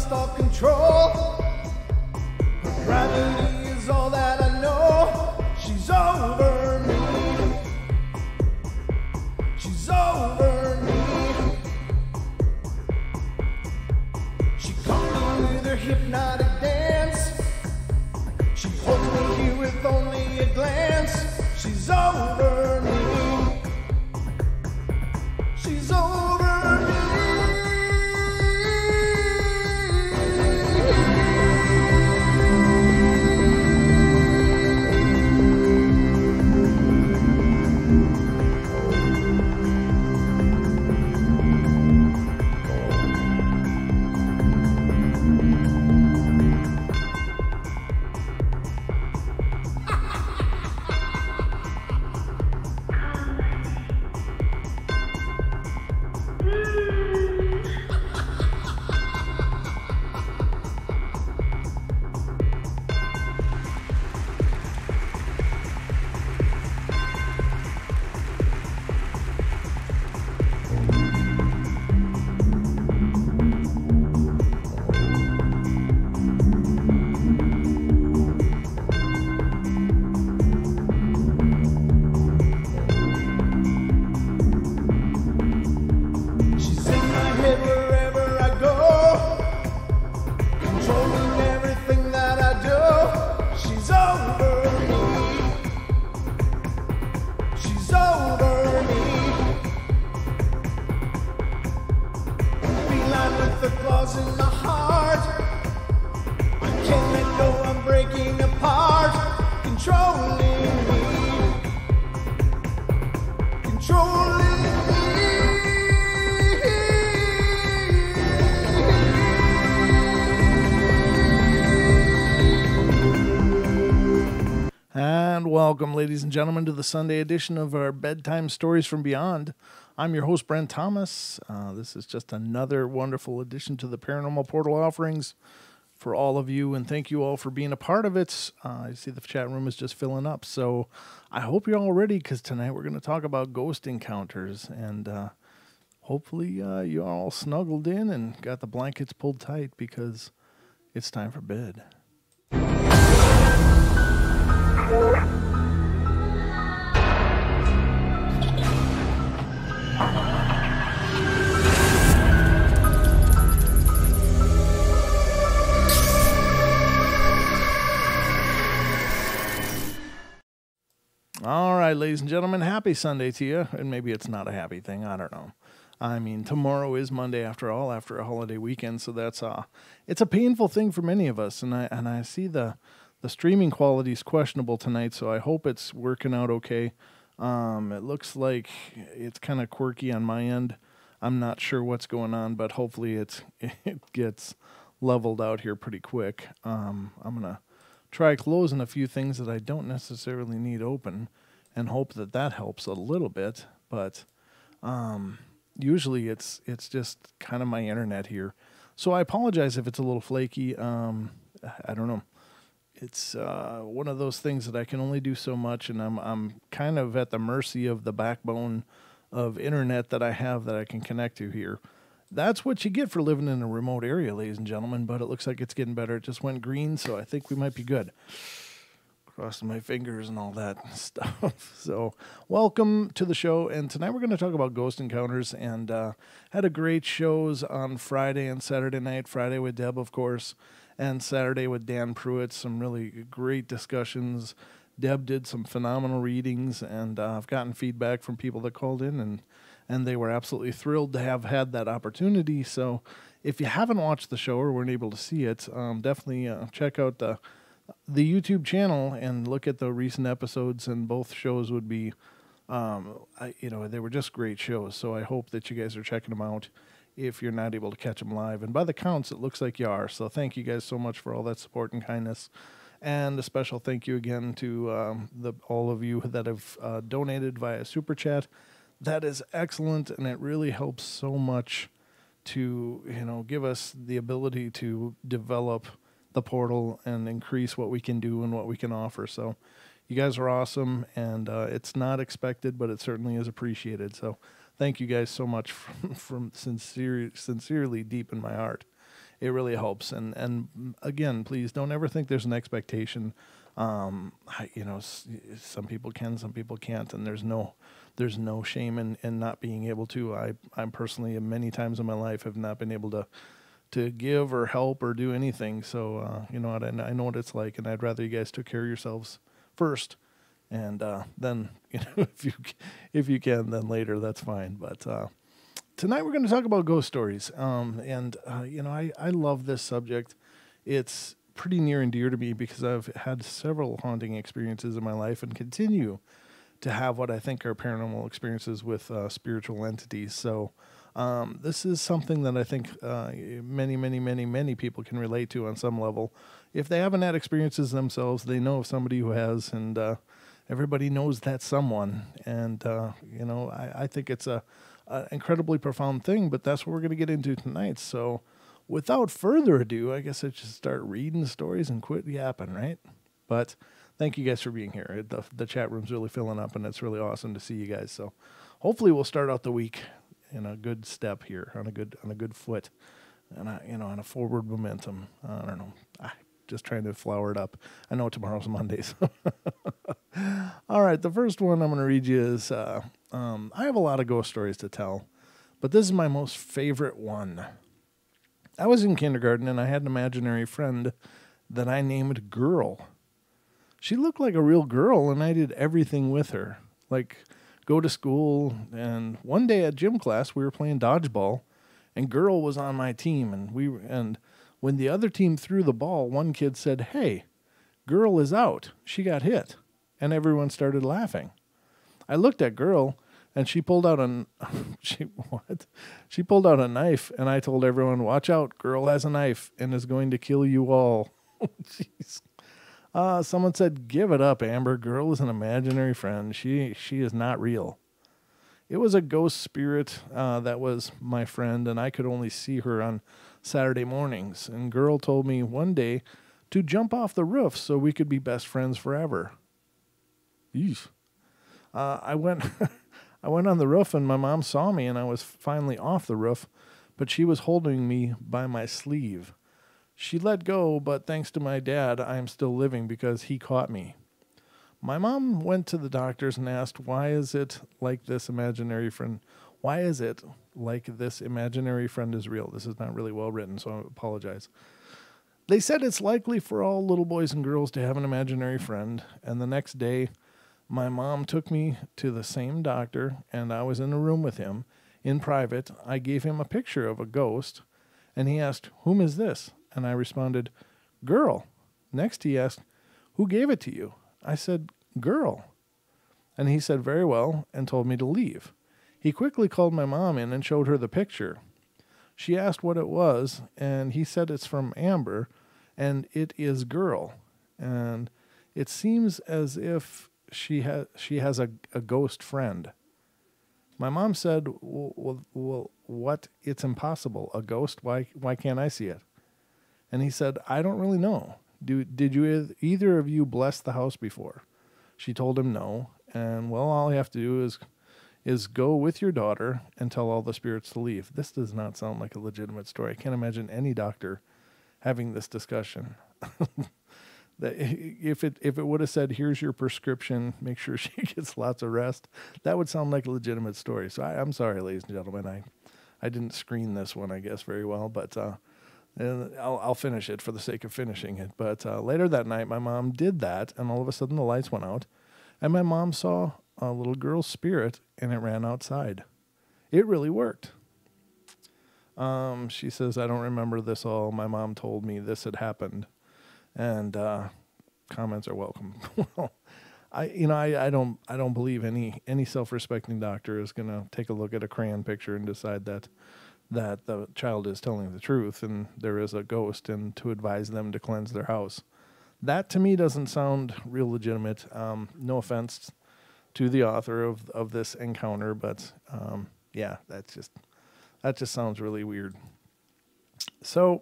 lost all control. Gravity is all that I know. She's over me. She's over me. She caught me with her hypnotic dance. She holds me here with only a glance. She's over me. She's over me. In my heart, I can't let go, I'm breaking apart, controlling me, controlling me. And welcome, ladies and gentlemen, to the Sunday edition of our Bedtime Stories from Beyond. I'm your host, Brent Thomas. This is just another wonderful addition to the Paranormal Portal offerings for all of you, and thank you all for being a part of it. I see the chat room is just filling up, so I hope you're all ready, because tonight we're going to talk about ghost encounters, and hopefully you're all snuggled in and got the blankets pulled tight, because it's time for bed. All right, ladies and gentlemen, happy Sunday to you. And maybe it's not a happy thing. I don't know. I mean, tomorrow is Monday after all, after a holiday weekend. So that's it's a painful thing for many of us. And I see the streaming quality is questionable tonight. So I hope it's working out okay. It looks like it's kind of quirky on my end. I'm not sure what's going on, but hopefully it gets leveled out here pretty quick. I'm going to try closing a few things that I don't necessarily need open and hope that helps a little bit, but usually it's just kind of my internet here. So I apologize if it's a little flaky. I don't know. It's one of those things that I can only do so much, and I'm kind of at the mercy of the backbone of internet that I have that I can connect to here. That's what you get for living in a remote area, ladies and gentlemen, but it looks like it's getting better. It just went green, so I think we might be good. Crossing my fingers and all that stuff. So welcome to the show, and tonight we're going to talk about ghost encounters, and had a great shows on Friday and Saturday night. Friday with Deb, of course, and Saturday with Dan Pruitt. Some really great discussions. Deb did some phenomenal readings, and I've gotten feedback from people that called in, and they were absolutely thrilled to have had that opportunity. So if you haven't watched the show or weren't able to see it, definitely check out the YouTube channel and look at the recent episodes, and both shows would be, they were just great shows. So I hope that you guys are checking them out if you're not able to catch them live. And by the counts, it looks like you are. So thank you guys so much for all that support and kindness. And a special thank you again to all of you that have donated via Super Chat. That is excellent, and it really helps so much to, give us the ability to develop the portal and increase what we can do and what we can offer. So you guys are awesome, and it's not expected, but it certainly is appreciated. So thank you guys so much from sincerely deep in my heart. it really helps. And again, please don't ever think there's an expectation. Some people can, some people can't, and there's no shame in not being able to. I'm personally, many times in my life, have not been able to give or help or do anything. So you know what, I know what it's like, and I'd rather you guys took care of yourselves first, and then if you can, then later, that's fine. But tonight we're going to talk about ghost stories, I love this subject. It's pretty near and dear to me because I've had several haunting experiences in my life and continue to have what I think are paranormal experiences with spiritual entities. So this is something that I think many people can relate to on some level. If they haven't had experiences themselves, they know of somebody who has, and everybody knows that someone. And I think it's a incredibly profound thing, but that's what we're going to get into tonight. So without further ado, I guess I should start reading stories and quit yapping, right? But thank you guys for being here. The chat room's really filling up, and it's really awesome to see you guys. So hopefully we'll start out the week in a good step here, on a good foot, and on a forward momentum. I don't know. Just trying to flower it up. I know tomorrow's Monday. So all right, the first one I'm going to read you is I have a lot of ghost stories to tell, but this is my most favorite one. I was in kindergarten, and I had an imaginary friend that I named Girl. She looked like a real girl, and I did everything with her, like go to school. And one day at gym class, we were playing dodgeball, and Girl was on my team. And when the other team threw the ball, one kid said, "Hey, Girl is out. She got hit." And everyone started laughing. I looked at Girl, and she pulled out She pulled out a knife, and I told everyone, "Watch out, Girl has a knife and is going to kill you all." Jeez. Someone said, "Give it up, Amber. Girl is an imaginary friend. She is not real." It was a ghost spirit that was my friend, and I could only see her on Saturday mornings. And Girl told me one day to jump off the roof so we could be best friends forever. Yeesh. I went I went on the roof, and my mom saw me, and I was finally off the roof, but she was holding me by my sleeve. She let go, but thanks to my dad, I am still living because he caught me. My mom went to the doctors and asked, why is it like this imaginary friend is real? This is not really well written, so I apologize. They said it's likely for all little boys and girls to have an imaginary friend, and the next day, my mom took me to the same doctor, and I was in a room with him. In private, I gave him a picture of a ghost, and he asked, "Whom is this?" And I responded, "Girl." Next, he asked, "Who gave it to you?" I said, "Girl." And he said, "Very well," and told me to leave. He quickly called my mom in and showed her the picture. She asked what it was, and he said it's from Amber, and it is Girl. And it seems as if she has a ghost friend. My mom said, well, what? It's impossible. A ghost? Why can't I see it? And he said, I don't really know. Did you either of you bless the house before? She told him no. And well, all you have to do is go with your daughter and tell all the spirits to leave. This does not sound like a legitimate story. I can't imagine any doctor having this discussion. That if it would have said, here's your prescription, make sure she gets lots of rest, that would sound like a legitimate story. So I'm sorry, ladies and gentlemen. I didn't screen this one, I guess, very well, but I'll finish it for the sake of finishing it. But later that night, my mom did that, and all of a sudden the lights went out, and my mom saw a little girl's spirit, and it ran outside. It really worked. She says, I don't remember this all. My mom told me this had happened. And comments are welcome. Well, I don't believe any self-respecting doctor is going to take a look at a crayon picture and decide that the child is telling the truth and there is a ghost, and to advise them to cleanse their house. That to me doesn't sound real legitimate. No offense to the author of this encounter, but yeah, that just sounds really weird. So,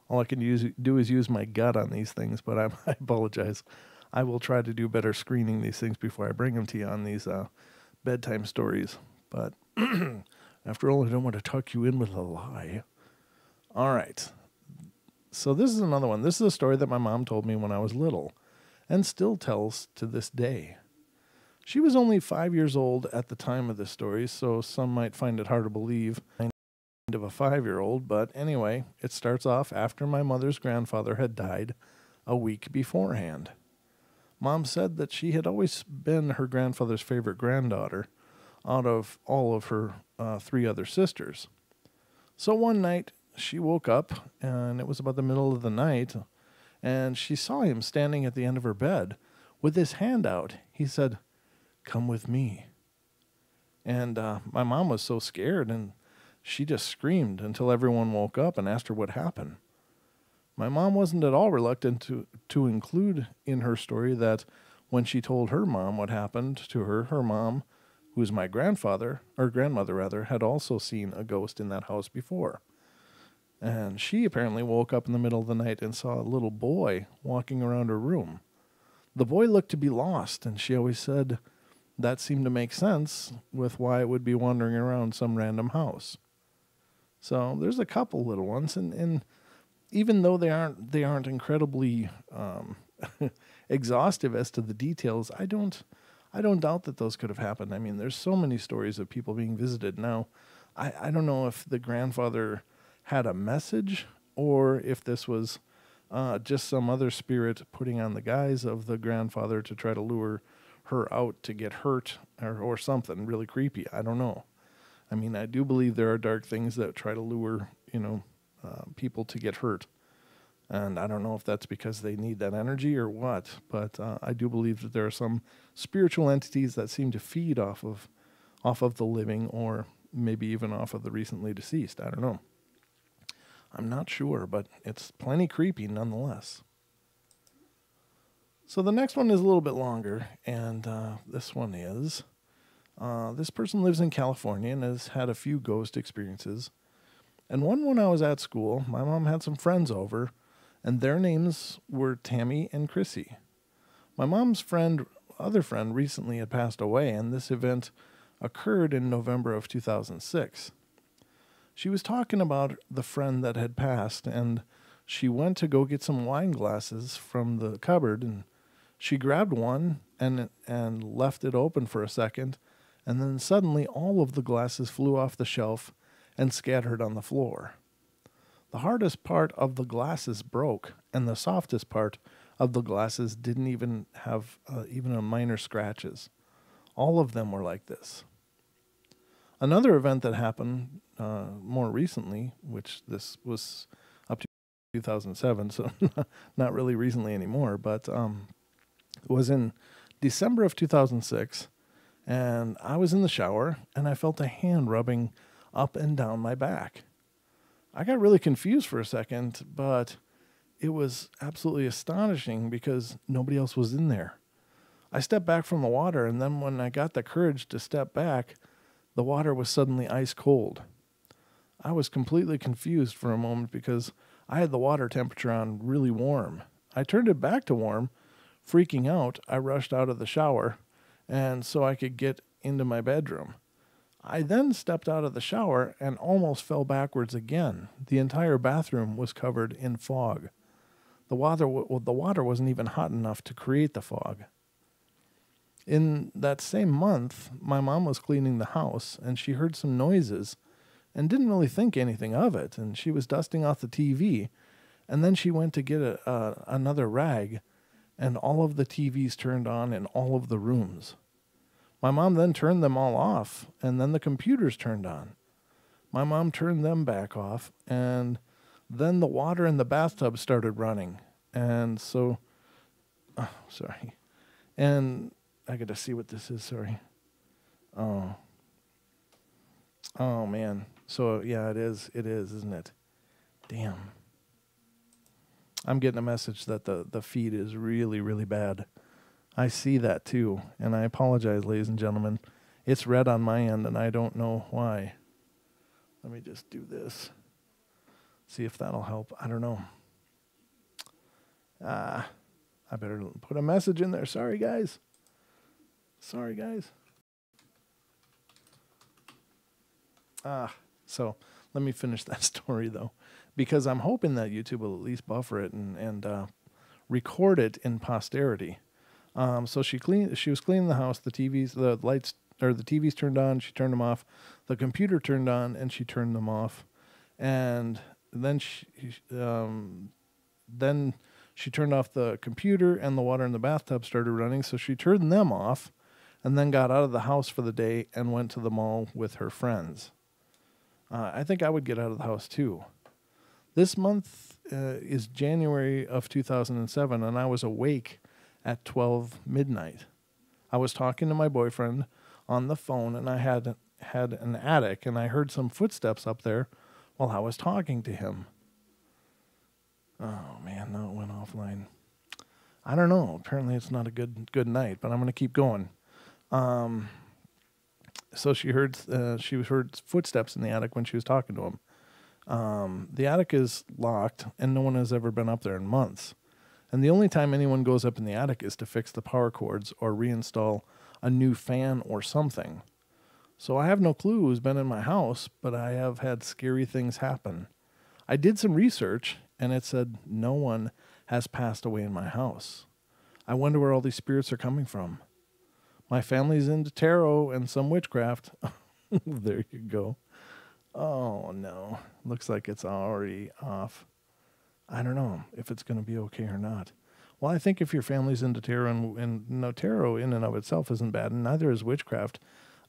all I can do is use my gut on these things, but I apologize. I will try to do better screening these things before I bring them to you on these bedtime stories. But after all, I don't want to tuck you in with a lie. All right. So this is another one. This is a story that my mom told me when I was little and still tells to this day. She was only 5 years old at the time of this story, so some might find it hard to believe of a 5-year-old, but anyway, it starts off after my mother's grandfather had died a week beforehand. Mom said that she had always been her grandfather's favorite granddaughter out of all of her 3 other sisters. So one night, she woke up, and it was about the middle of the night, and she saw him standing at the end of her bed with his hand out. He said, "Come with me." And my mom was so scared, and she just screamed until everyone woke up and asked her what happened. My mom wasn't at all reluctant to include in her story that when she told her mom what happened to her, her mom, who's my grandmother rather, had also seen a ghost in that house before. And she apparently woke up in the middle of the night and saw a little boy walking around her room. The boy looked to be lost, and she always said that seemed to make sense with why it would be wandering around some random house. So there's a couple little ones, and even though they aren't incredibly exhaustive as to the details, I don't doubt that those could have happened. I mean, there's so many stories of people being visited now. I don't know if the grandfather had a message or if this was just some other spirit putting on the guise of the grandfather to try to lure her out to get hurt or something really creepy. I don't know. I mean, I do believe there are dark things that try to lure, people to get hurt. And I don't know if that's because they need that energy or what, but I do believe that there are some spiritual entities that seem to feed off of the living, or maybe even off of the recently deceased. I don't know. I'm not sure, but it's plenty creepy nonetheless. So the next one is a little bit longer, and this one is, this person lives in California and has had a few ghost experiences. And one when I was at school, my mom had some friends over, and their names were Tammy and Chrissy. My mom's other friend recently had passed away, and this event occurred in November of 2006. She was talking about the friend that had passed, and she went to go get some wine glasses from the cupboard, and she grabbed one and left it open for a second, and then suddenly all of the glasses flew off the shelf and scattered on the floor. The hardest part of the glasses broke, and the softest part of the glasses didn't even have even a minor scratches. All of them were like this. Another event that happened more recently, which this was up to 2007, so not really recently anymore, but was in December of 2006, and I was in the shower, and I felt a hand rubbing up and down my back. I got really confused for a second, but it was absolutely astonishing because nobody else was in there. I stepped back from the water, and then when I got the courage to step back, the water was suddenly ice cold. I was completely confused for a moment because I had the water temperature on really warm. I turned it back to warm. Freaking out, I rushed out of the shower, and so I could get into my bedroom. I then stepped out of the shower and almost fell backwards again. The entire bathroom was covered in fog. The water wasn't even hot enough to create the fog. In that same month, my mom was cleaning the house, and she heard some noises and didn't really think anything of it, and she was dusting off the TV, and then she went to get another rag, and all of the TVs turned on in all of the rooms. My mom then turned them all off, and then the computers turned on. My mom turned them back off, and then the water in the bathtub started running. And so, sorry. And I got to see what this is, sorry. Oh, man. So, yeah, it is, isn't it? Damn. I'm getting a message that the feed is really, really bad. I see that too, and I apologize, ladies and gentlemen. It's red on my end, and I don't know why. Let me just do this. See if that'll help. I don't know. I better put a message in there. Sorry, guys. So let me finish that story though, because I'm hoping that YouTube will at least buffer it and record it in posterity. So she was cleaning the house. The lights, or the TVs turned on. She turned them off. The computer turned on, and she turned them off. And then she turned off the computer, and the water in the bathtub started running. So she turned them off, and then got out of the house for the day and went to the mall with her friends. I think I would get out of the house too. This month is January of 2007, and I was awake at 12 midnight. I was talking to my boyfriend on the phone, and I had an attic, and I heard some footsteps up there while I was talking to him. Oh, man, no, it went offline. I don't know. Apparently it's not a good night, but I'm going to keep going. So she heard footsteps in the attic when she was talking to him. The attic is locked, and no one has ever been up there in months. And the only time anyone goes up in the attic is to fix the power cords or reinstall a new fan or something. So I have no clue who's been in my house, but I have had scary things happen. I did some research, and it said no one has passed away in my house. I wonder where all these spirits are coming from. My family's into tarot and some witchcraft. There you go. Oh, no. Looks like it's already off. I don't know if it's going to be okay or not. Well, I think if your family's into tarot, and no, tarot in and of itself isn't bad, and neither is witchcraft.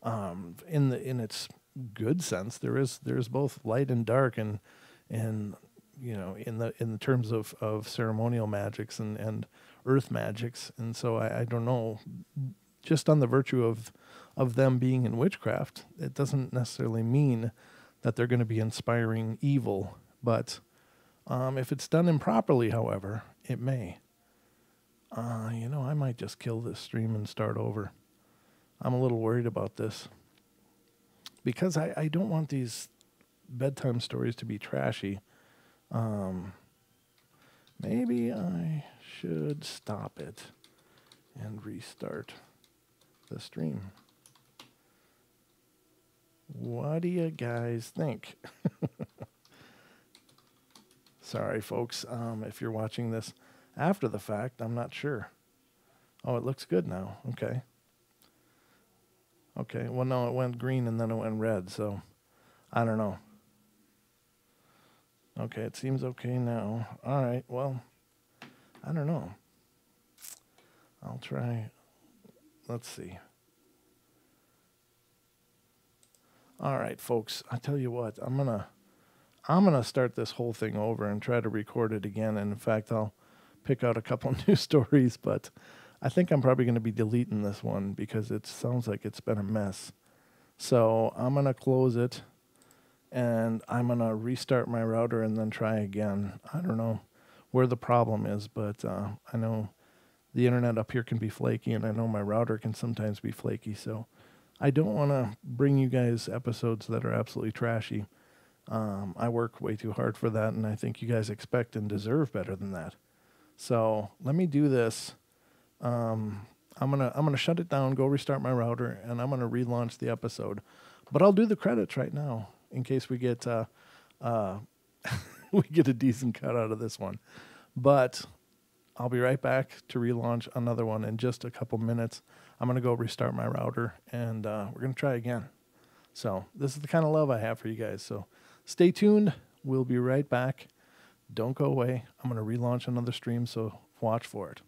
In its good sense, there's both light and dark, and you know, in the terms of ceremonial magics and earth magics, and so I don't know. Just on the virtue of them being in witchcraft, it doesn't necessarily mean that they're going to be inspiring evil, but if it's done improperly, however, it may. I might just kill this stream and start over. I'm a little worried about this because I don't want these bedtime stories to be trashy. Maybe I should stop it and restart the stream. What do you guys think? Sorry, folks. If you're watching this after the fact, I'm not sure. Oh, it looks good now. Okay. Okay. Well, no, it went green and then it went red, so I don't know. Okay, it seems okay now. All right. Well, I don't know. I'll try. Let's see. All right, folks. I tell you what. I'm gonna start this whole thing over and try to record it again. And in fact, I'll pick out a couple new stories, but I think I'm probably going to be deleting this one because it sounds like it's been a mess. So I'm going to close it, and I'm going to restart my router and then try again. I don't know where the problem is, but I know the internet up here can be flaky, and I know my router can sometimes be flaky. So I don't want to bring you guys episodes that are absolutely trashy. I work way too hard for that, and I think you guys expect and deserve better than that. So let me do this. I'm gonna shut it down, go restart my router, and I'm gonna relaunch the episode. But I'll do the credits right now in case we get we get a decent cut out of this one. But I'll be right back to relaunch another one in just a couple minutes. I'm gonna go restart my router, and we're gonna try again. So this is the kind of love I have for you guys. So stay tuned. We'll be right back. Don't go away. I'm gonna relaunch another stream, so watch for it.